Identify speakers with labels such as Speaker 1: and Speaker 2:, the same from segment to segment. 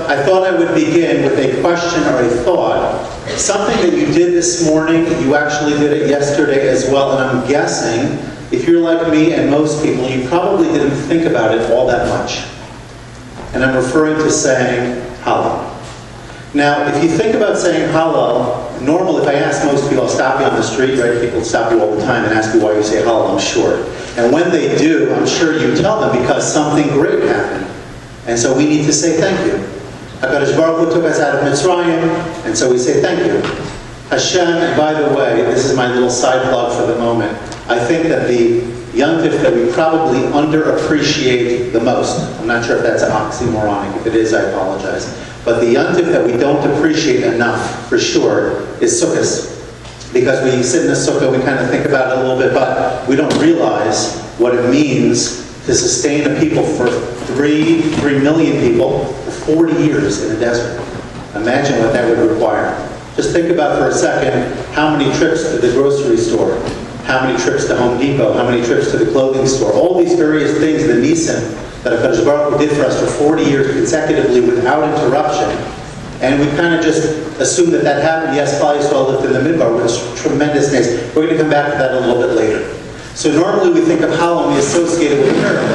Speaker 1: I thought I would begin with a question or a thought. Something that you did this morning, you actually did it yesterday as well, and I'm guessing, if you're like me and most people, you probably didn't think about it all that much. And I'm referring to saying Hallel. Now, if you think about saying Hallel, normal, if I ask most people, I'll stop you on the street, right? People stop you all the time and ask you why you say Hallel, I'm sure. And when they do, I'm sure you tell them because something great happened. And so we need to say thank you. HaKadosh Baruch Hu took us out of Mitzrayim, and so we say thank you. Hashem, and by the way, this is my little side plug for the moment, I think that the Yontif that we probably underappreciate the most, I'm not sure if that's oxymoronic, if it is, I apologize, but the Yontif that we don't appreciate enough, for sure, is Sukkot. Because we sit in the Sukkah, we kind of think about it a little bit, but we don't realize what it means to sustain a people for 3 million people for 40 years in a desert. Imagine what that would require. Just think about for a second how many trips to the grocery store, how many trips to Home Depot, how many trips to the clothing store, all these various things, the nisim that HaKadosh Baruch Hu did for us for 40 years consecutively without interruption. And we kind of just assume that that happened. Yes, Klal Yisrael lived in the Midbar with tremendous names. We're going to come back to that a little bit later. So normally we think of Hallel and we associate it with a miracle.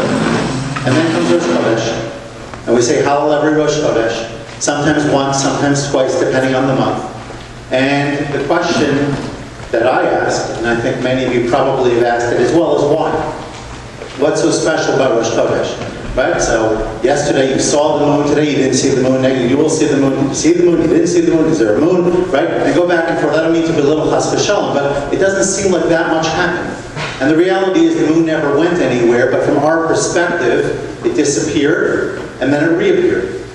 Speaker 1: And then comes Rosh Chodesh. And we say Hallel every Rosh Chodesh. Sometimes once, sometimes twice, depending on the month. And the question that I asked, and I think many of you probably have asked it as well, is why? What's so special about Rosh Chodesh? Right? So yesterday you saw the moon, today you didn't see the moon, you will see the moon, you see the moon, you didn't see the moon, is there a moon? Right? And go back and forth. I don't mean to belittle Chas v'Shalom, but it doesn't seem like that much happened. And the reality is the moon never went anywhere, but from our perspective, it disappeared and then it reappeared.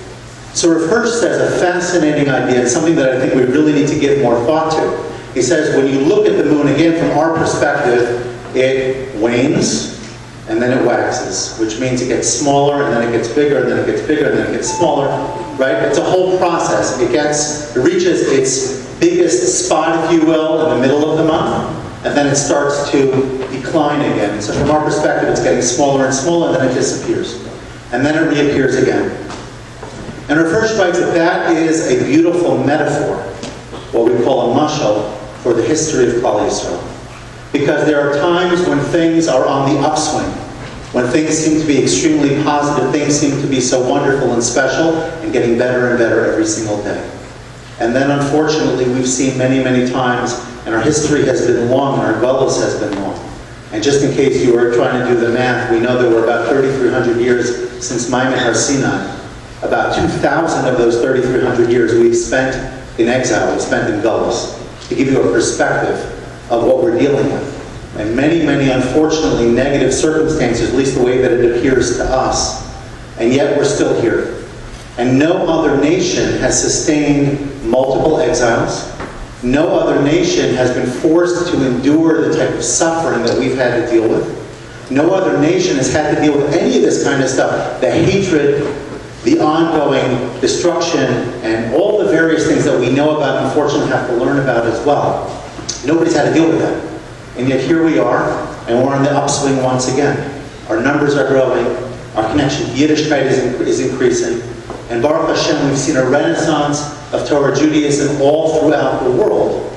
Speaker 1: So Rav Hirsch says a fascinating idea, and something that I think we really need to give more thought to. He says when you look at the moon, again, from our perspective, it wanes, and then it waxes, which means it gets smaller, and then it gets bigger, and then it gets bigger, and then it gets smaller, right? It's a whole process. It reaches its biggest spot, if you will, in the middle of the month, and then it starts to decline again. And so from our perspective, it's getting smaller and smaller, and then it disappears. And then it reappears again. And Rav Hirsch writes that that is a beautiful metaphor, what we call a mashal, for the history of Klal Yisrael. Because there are times when things are on the upswing, when things seem to be extremely positive, things seem to be so wonderful and special, and getting better and better every single day. And then unfortunately we've seen many, many times, and our history has been long, and our galus has been long. And just in case you were trying to do the math, we know there were about 3,300 years since Maimon Har Sinai. About 2,000 of those 3,300 years we've spent in exile, we've spent in galus. To give you a perspective of what we're dealing with. And many, many, unfortunately, negative circumstances, at least the way that it appears to us. And yet we're still here. And no other nation has sustained multiple exiles. No other nation has been forced to endure the type of suffering that we've had to deal with. No other nation has had to deal with any of this kind of stuff. The hatred, the ongoing destruction, and all the various things that we know about and unfortunately have to learn about as well. Nobody's had to deal with that. And yet here we are, and we're on the upswing once again. Our numbers are growing, our connection to Yiddishkeit is increasing, and Baruch Hashem, we've seen a renaissance of Torah Judaism all throughout the world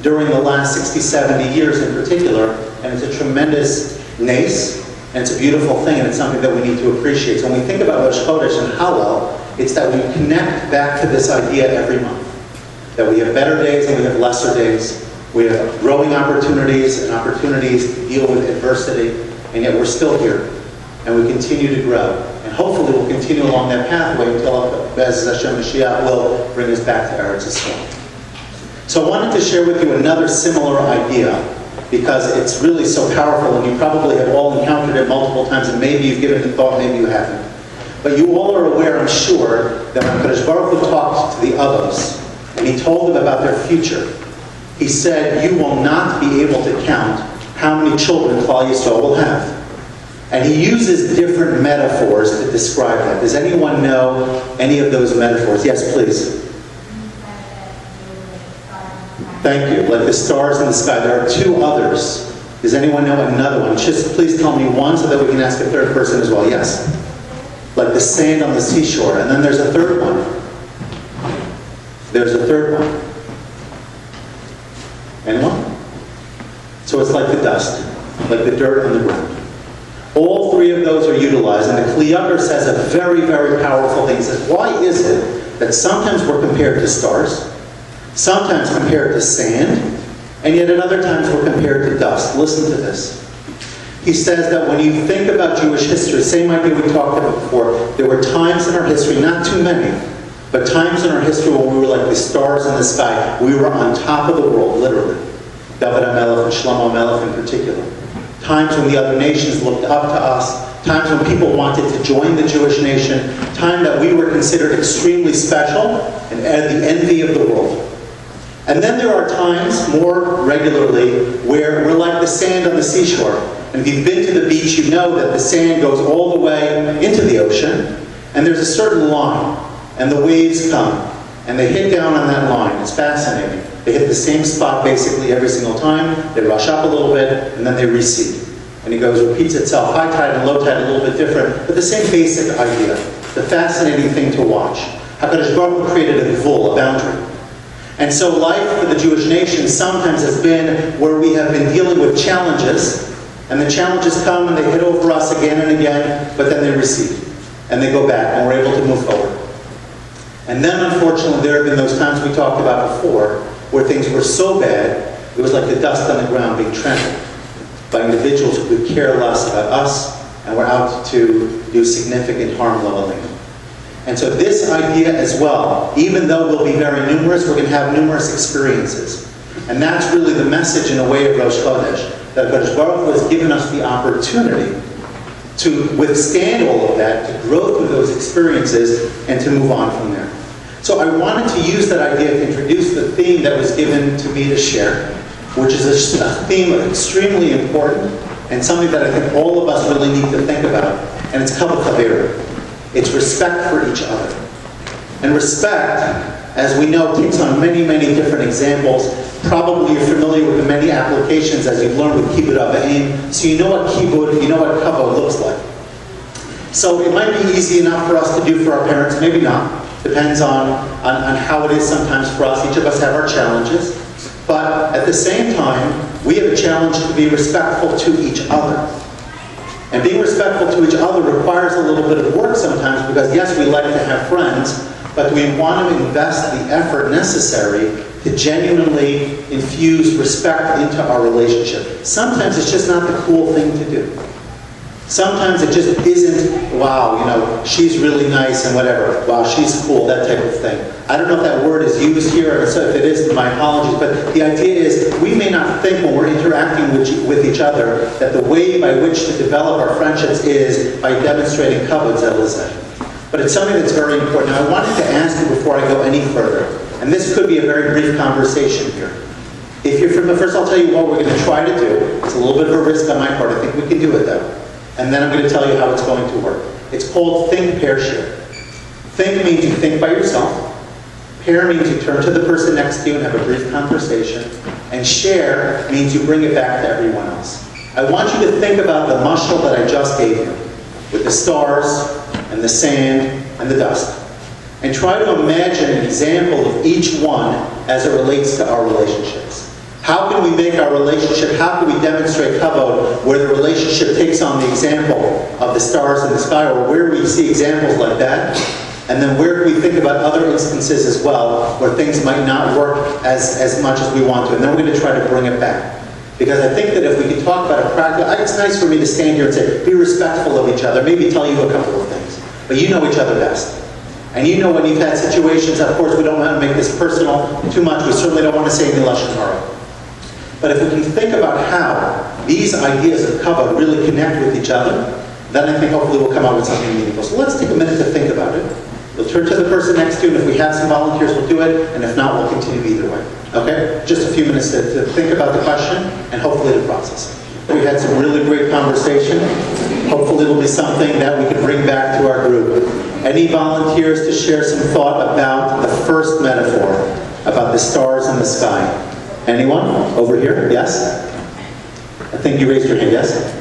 Speaker 1: during the last 60, 70 years in particular, and it's a tremendous nace, and it's a beautiful thing, and it's something that we need to appreciate. So when we think about Rosh Chodesh and Hallel, it's that we connect back to this idea every month. That we have better days and we have lesser days. We have growing opportunities and opportunities to deal with adversity, and yet we're still here. And we continue to grow. And hopefully we'll continue along that pathway until Bez Hashem Mashiach will bring us back to Eretz Yisrael. So I wanted to share with you another similar idea, because it's really so powerful, and you probably have all encountered it multiple times, and maybe you've given it thought, maybe you haven't. But you all are aware, I'm sure, that when HaKadosh Baruch Hu talked to the Avos, and he told them about their future, he said, you will not be able to count how many children Klal Yisrael will have. And he uses different metaphors to describe that. Does anyone know any of those metaphors? Yes, please. Thank you. Like the stars in the sky. There are two others. Does anyone know another one? Just please tell me one so that we can ask a third person as well. Yes. Like the sand on the seashore. And then there's a third one. There's a third one. Anyone? So it's like the dust, like the dirt on the ground. All three of those are utilized, and the Kli Yakar says a very, very powerful thing. He says, why is it that sometimes we're compared to stars, sometimes compared to sand, and yet at other times we're compared to dust? Listen to this. He says that when you think about Jewish history, same idea we talked about before, there were times in our history, not too many, but times in our history when we were like the stars in the sky. We were on top of the world, literally. David HaMelech and Shlomo HaMelech in particular. Times when the other nations looked up to us. Times when people wanted to join the Jewish nation. Time that we were considered extremely special and the envy of the world. And then there are times, more regularly, where we're like the sand on the seashore. And if you've been to the beach, you know that the sand goes all the way into the ocean, and there's a certain line, and the waves come, and they hit down on that line. It's fascinating. They hit the same spot basically every single time. They rush up a little bit, and then they recede. And it goes, repeats itself. High tide and low tide a little bit different, but the same basic idea. The fascinating thing to watch. HaKadosh Baruch Hu created a gvul, a boundary. And so life for the Jewish nation sometimes has been where we have been dealing with challenges, and the challenges come and they hit over us again and again, but then they recede. And they go back, and we're able to move forward. And then, unfortunately, there have been those times we talked about before, where things were so bad, it was like the dust on the ground being trampled by individuals who could care less about us, and were out to do significant harm locally. And so this idea as well, even though we'll be very numerous, we're going to have numerous experiences. And that's really the message in a way of Rosh Chodesh, that HaKadosh Baruch Hu has given us the opportunity to withstand all of that, to grow through those experiences, and to move on from there. So I wanted to use that idea to introduce the theme that was given to me to share, which is a theme extremely important, and something that I think all of us really need to think about, and it's kavod chaverim. It's respect for each other. And respect, as we know, takes on many, many different examples. Probably you're familiar with the many applications as you've learned with kibud avim, so you know what kibud, you know what kavod looks like. So it might be easy enough for us to do for our parents, maybe not. Depends on how it is sometimes for us. Each of us have our challenges. But at the same time, we have a challenge to be respectful to each other. And being respectful to each other requires a little bit of work sometimes, because yes, we like to have friends, but we want to invest the effort necessary to genuinely infuse respect into our relationship. Sometimes it's just not the cool thing to do. Sometimes it just isn't, wow, you know, she's really nice and whatever. Wow, she's cool, that type of thing. I don't know if that word is used here, so if it is, my apologies. But the idea is, we may not think when we're interacting with each other that the way by which to develop our friendships is by demonstrating kavod zeh lezeh. But it's something that's very important. Now, I wanted to ask you before I go any further, and this could be a very brief conversation here. If you're from the first, I'll tell you what we're going to try to do. It's a little bit of a risk on my part. I think we can do it, though. And then I'm going to tell you how it's going to work. It's called think, pair, share. Think means you think by yourself. Pair means you turn to the person next to you and have a brief conversation. And share means you bring it back to everyone else. I want you to think about the mashal that I just gave you, with the stars and the sand and the dust. And try to imagine an example of each one as it relates to our relationships. How can we make our relationship, how can we demonstrate kavod where the relationship takes on the example of the stars in the sky, or where we see examples like that? And then where can we think about other instances as well where things might not work as much as we want to? And then we're going to try to bring it back. Because I think that if we can talk about a practical, it's nice for me to stand here and say, be respectful of each other, maybe tell you a couple of things. But you know each other best. And you know when you've had situations, of course we don't want to make this personal too much, we certainly don't want to say any lashon hara. But if we can think about how these ideas of kavod really connect with each other, then I think hopefully we'll come out with something meaningful. So let's take a minute to think about it. We'll turn to the person next to you, and if we have some volunteers, we'll do it, and if not, we'll continue either way. Okay? Just a few minutes to think about the question, and hopefully to process it. We had some really great conversation. Hopefully it'll be something that we can bring back to our group. Any volunteers to share some thought about the first metaphor, about the stars in the sky? Anyone? Over here? Yes? I think you raised your hand. Yes?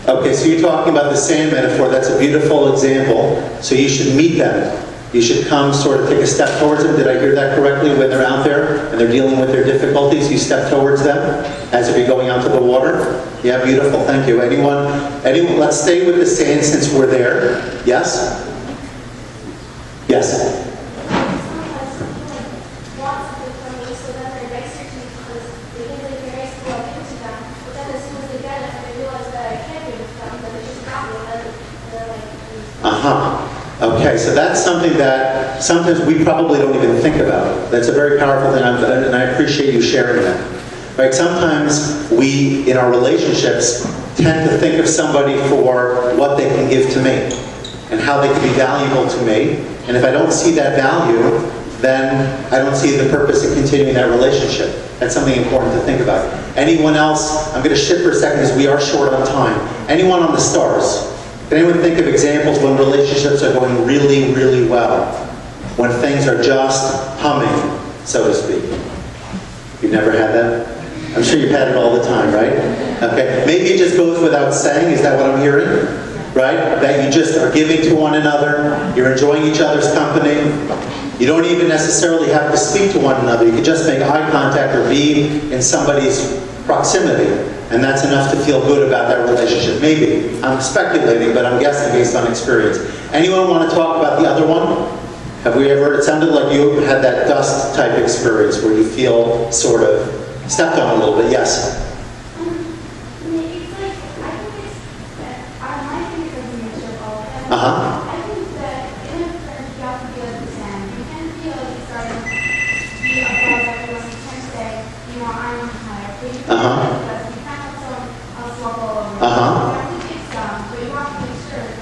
Speaker 1: Okay, so you're talking about the sand metaphor. That's a beautiful example. So you should meet them. You should come sort of take a step towards them. Did I hear that correctly? When they're out there and they're dealing with their difficulties, you step towards them as if you're going out to the water? Yeah, beautiful. Thank you. Anyone? Let's stay with the sand since we're there. Yes? Yes? Okay, so that's something that sometimes we probably don't even think about. That's a very powerful thing, and I appreciate you sharing that. Right? Sometimes we, in our relationships, tend to think of somebody for what they can give to me and how they can be valuable to me. And if I don't see that value, then I don't see the purpose of continuing that relationship. That's something important to think about. Anyone else? I'm going to shift for a second because we are short on time. Anyone on the stars? Can anyone think of examples when relationships are going really, really well? When things are just humming, so to speak. You've never had that? I'm sure you've had it all the time, right? Okay. Maybe it just goes without saying. Is that what I'm hearing? Right? That you just are giving to one another. You're enjoying each other's company. You don't even necessarily have to speak to one another. You can just make eye contact or be in somebody's proximity. And that's enough to feel good about that relationship. Maybe. I'm speculating, but I'm guessing based on experience. Anyone want to talk about the other one? Have we ever, it sounded like you had that dust type experience where you feel sort of stepped on a little bit. Yes? Uh-huh.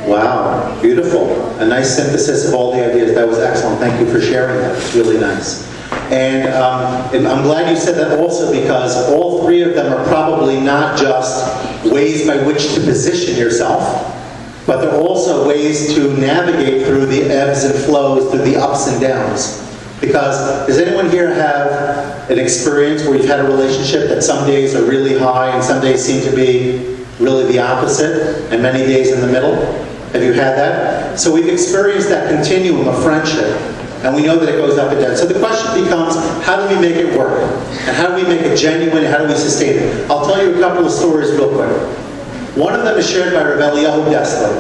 Speaker 1: Wow, beautiful. A nice synthesis of all the ideas. That was excellent. Thank you for sharing that. It's really nice. And I'm glad you said that also because all three of them are probably not just ways by which to position yourself, but they're also ways to navigate through the ebbs and flows, through the ups and downs. Because does anyone here have an experience where you've had a relationship that some days are really high and some days seem to be really the opposite and many days in the middle? Have you had that? So we've experienced that continuum of friendship and we know that it goes up and down. So the question becomes, how do we make it work? And how do we make it genuine and how do we sustain it? I'll tell you a couple of stories real quick. One of them is shared by Rav Eliyahu Dessler,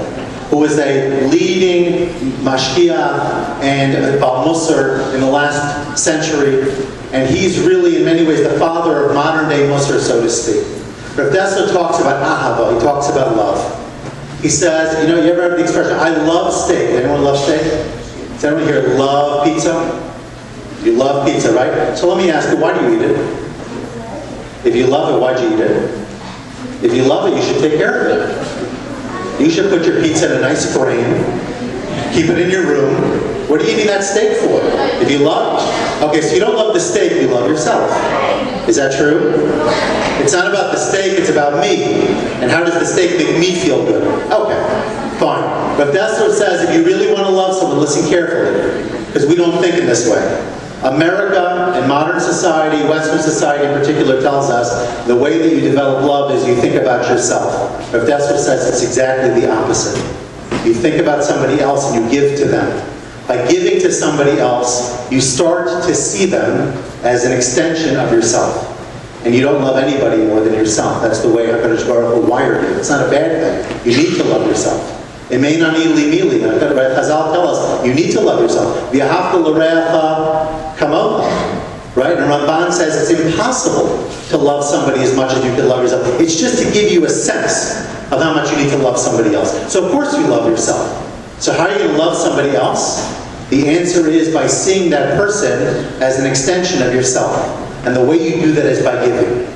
Speaker 1: who is a leading mashkia and Baal Musar in the last century, and he's really, in many ways, the father of modern-day Musar, so to speak. Rav Dessler talks about ahava, he talks about love. He says, you know, you ever heard the expression, I love steak. Anyone love steak? Does anyone here love pizza? You love pizza, right? So let me ask you, why do you eat it? If you love it, why'd you eat it? If you love it, you should take care of it. You should put your pizza in a nice frame, keep it in your room. What are you eating that steak for? If you love, okay, so you don't love the steak, you love yourself. Is that true? It's not about the steak, it's about me. And how does the steak make me feel good? Okay, fine. But Dessler says if you really want to love someone, listen carefully. Because we don't think in this way. America and modern society, Western society in particular, tells us the way that you develop love is you think about yourself. Rav Dessler says it's exactly the opposite. You think about somebody else and you give to them. By giving to somebody else, you start to see them as an extension of yourself. And you don't love anybody more than yourself. That's the way HaKadosh Baruch Hu wired you. It's not a bad thing. You need to love yourself. It may not be li-mili. Chazal tell us, you need to love yourself. V'ahavta l'reacha kamocha. Right? And Ramban says it's impossible to love somebody as much as you can love yourself. It's just to give you a sense of how much you need to love somebody else. So of course you love yourself. So how are you going to love somebody else? The answer is by seeing that person as an extension of yourself. And the way you do that is by giving.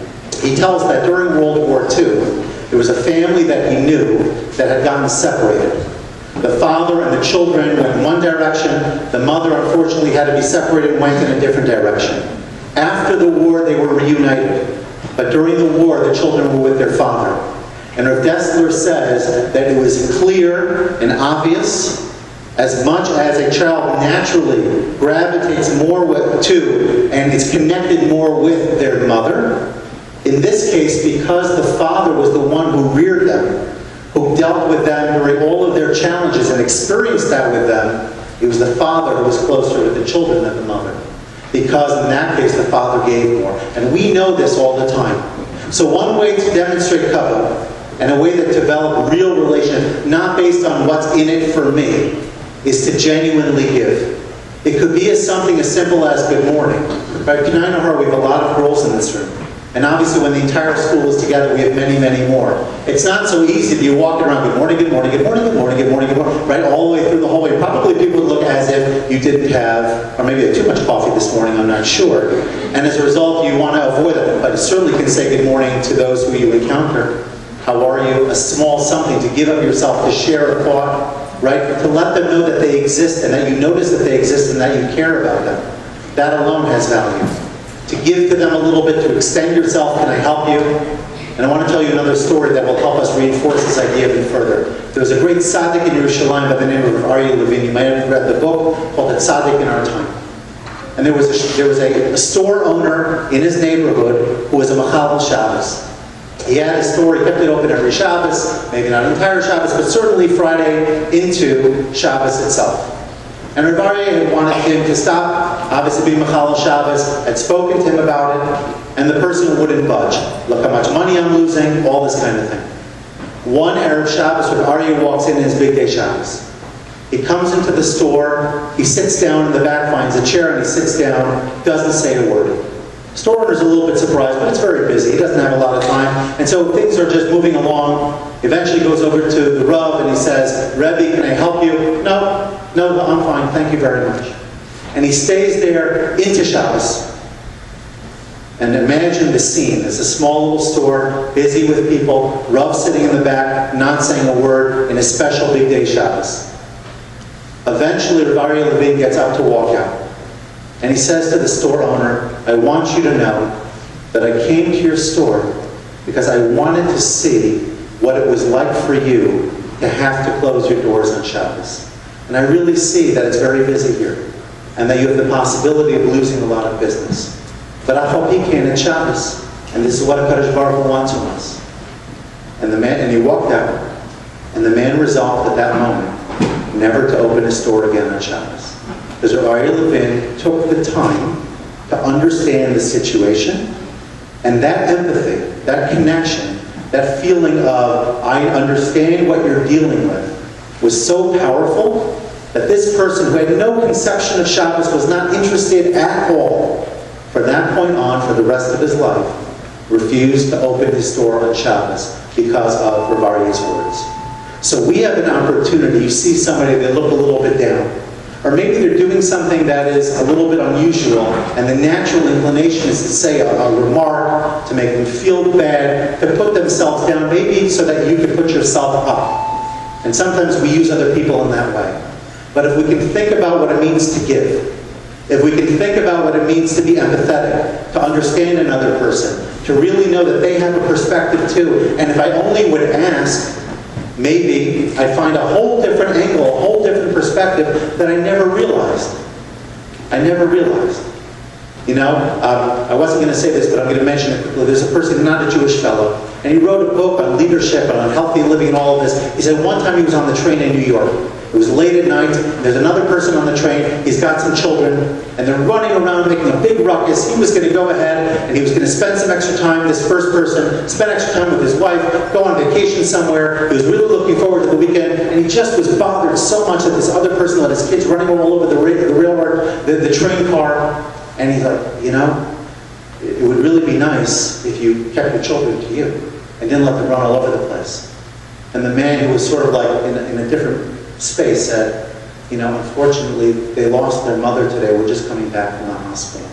Speaker 1: He tells that during World War II, there was a family that he knew that had gotten separated. The father and the children went in one direction. The mother, unfortunately, had to be separated and went in a different direction. After the war, they were reunited. But during the war, the children were with their father. And Rav Dessler says that it was clear and obvious, as much as a child naturally gravitates more to and is connected more with their mother. In this case, because the father was the one who reared them, who dealt with them during all of their challenges and experienced that with them, it was the father who was closer to the children than the mother. Because in that case, the father gave more. And we know this all the time. So one way to demonstrate kavod, and a way that develop real relationship, not based on what's in it for me, is to genuinely give. It could be something as simple as good morning. Right? Can I know her? We have a lot of girls in this room. And obviously when the entire school is together, we have many, many more. It's not so easy to be walking around, good morning, good morning, good morning, good morning, good morning, good morning, right? All the way through the hallway. Probably people would look as if you didn't have, or maybe you had too much coffee this morning, I'm not sure. And as a result, you want to avoid it. But you certainly can say good morning to those who you encounter. How are you? A small something to give of yourself, to share a thought, right? To let them know that they exist and that you notice that they exist and that you care about them. That alone has value. To give to them a little bit, to extend yourself, can I help you? And I want to tell you another story that will help us reinforce this idea even further. There was a great tzaddik in Yerushalayim by the name of Aryeh Levin. You might have read the book called The Tzaddik in Our Time. And there was a store owner in his neighborhood who was a Machal Shabbos. He had a store, he kept it open every Shabbos, maybe not entire Shabbos, but certainly Friday into Shabbos itself. And Rav Aryeh had wanted him to stop, obviously being Machal Shabbos, had spoken to him about it, and the person wouldn't budge. Look how much money I'm losing, all this kind of thing. One Erev Shabbos, Rav Aryeh walks in his big day Shabbos. He comes into the store, he sits down in the back, finds a chair, and he sits down, doesn't say a word. The store owner's a little bit surprised, but it's very busy. He doesn't have a lot of time. And so things are just moving along. Eventually goes over to the Rav and he says, Rebbe, can I help you? No, I'm fine. Thank you very much. And he stays there into Shabbos. And imagine the scene. It's a small little store, busy with people, Rav sitting in the back, not saying a word, in a special big day Shabbos. Eventually, Rav Aryeh Levin gets up to walk out. And he says to the store owner, I want you to know that I came to your store because I wanted to see what it was like for you to have to close your doors on Shabbos. And I really see that it's very busy here, and that you have the possibility of losing a lot of business. But I thought he came at Shabbos, and this is what HaKadosh Baruch Hu wants from us. And he walked out, and the man resolved at that moment never to open his store again on Shabbos. Because Aryeh Levin took the time to understand the situation, and that empathy, that connection, that feeling of, I understand what you're dealing with, was so powerful that this person who had no conception of Shabbos was not interested at all, from that point on, for the rest of his life, refused to open his store on Shabbos because of Rav Aryeh's words. So we have an opportunity. You see somebody, they look a little bit down. Or maybe they're doing something that is a little bit unusual, and the natural inclination is to say a remark, to make them feel bad, to put themselves down, maybe so that you can put yourself up. And sometimes we use other people in that way. But if we can think about what it means to give, if we can think about what it means to be empathetic, to understand another person, to really know that they have a perspective too, and if I only would ask, maybe I'd find a whole different angle, a whole different perspective that I never realized. I never realized. You know, I wasn't going to say this, but I'm going to mention it quickly. There's a person, not a Jewish fellow, and he wrote a book on leadership and on healthy living and all of this. He said one time he was on the train in New York. It was late at night. There's another person on the train. He's got some children, and they're running around making a big ruckus. He was going to go ahead, and he was going to spend some extra time, this first person, spend extra time with his wife, go on vacation somewhere. He was really looking forward to the weekend, and he just was bothered so much that this other person let his kids running all over the railroad, the train car. And he's like, you know, it would really be nice if you kept your children to you and didn't let them run all over the place. And the man who was sort of like in a different space said, you know, unfortunately, they lost their mother today. We're just coming back from the hospital.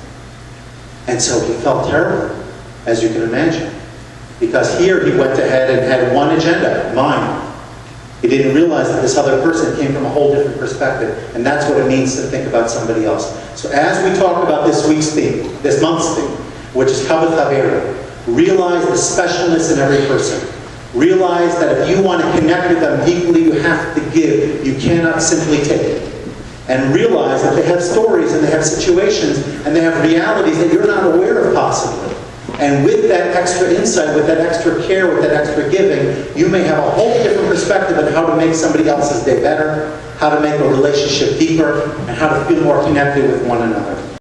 Speaker 1: And so he felt terrible, as you can imagine. Because here he went ahead and had one agenda, mine. He didn't realize that this other person came from a whole different perspective. And that's what it means to think about somebody else. So as we talk about this week's theme, this month's theme, which is Kavod Chavera, realize the specialness in every person. Realize that if you want to connect with them deeply, you have to give. You cannot simply take. And realize that they have stories and they have situations and they have realities that you're not aware of possibly. And with that extra insight, with that extra care, with that extra giving, you may have a whole different perspective on how to make somebody else's day better, how to make a relationship deeper, and how to feel more connected with one another.